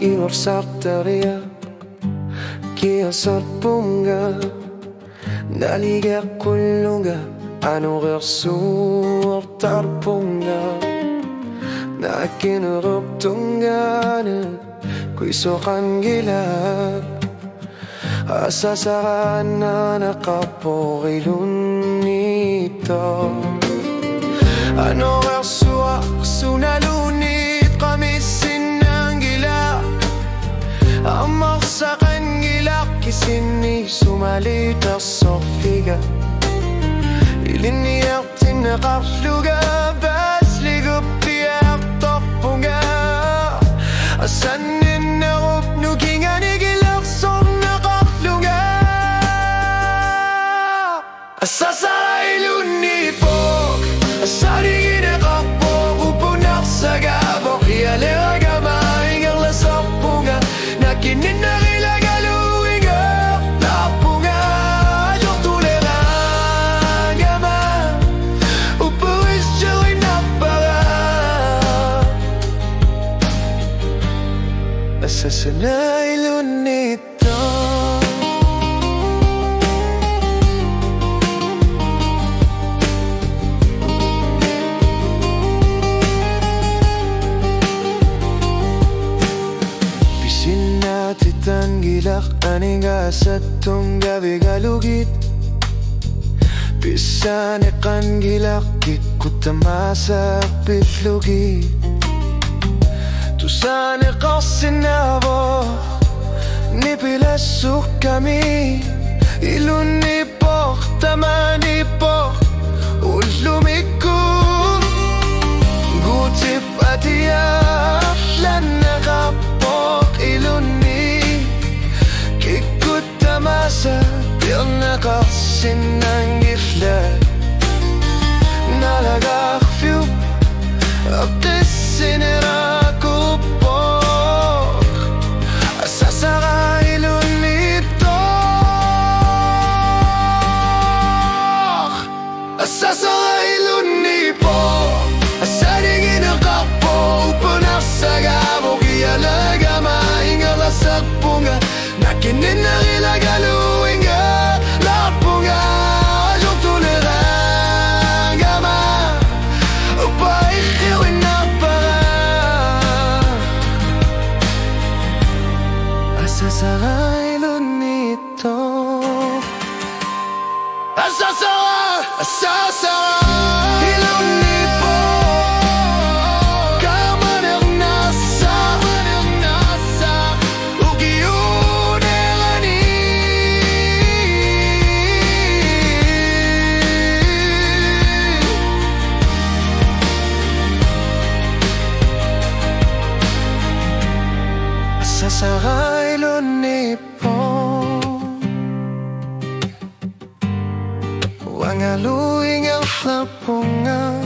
Inor sartaria Kia sarpunga Naliga kullunga Anor sur tarpunga Nakin ruptungana Kuisokan gilak Asasaran na nakaporilun nito Ano ersuak sunalunit kamisin ng gila Amaksakan gilak kisini sumalita sofiga Iliniyak tinakasluga Basligop tiyak topunga Asanin na rupnukingan igilak son nakasluga Asasailun nipok Asaligin akapok Upunak sa gabok Ialera maing ang lasapunga Nakinin na ilagaluing ak Lapunga Jok tulerang gama Upuis joy na para Asasanailun nito Tanggilak aniga sa tunggabi galugit Pisanikan gilakit kutamasak pitlugit Tusanik sinabo Nipilasuk kami Ilunipok tamanipok Ulumikuk Gutip atiyak Lanakapok iluni Masa pinakasin ng giflat Nalagakfyu Abdesin irakupok Asasakailun nito Asasakailun nipok Asaligin akapo Upunak sa gabok Ialaga mahingal asak punga Nakinin na ilagaluing ka Lapunga Jok tulerang gama Upaikiwin na para Asasarailun nito Asasara Ilun nipo Asasarailun nipo Wangaluing ang lapunga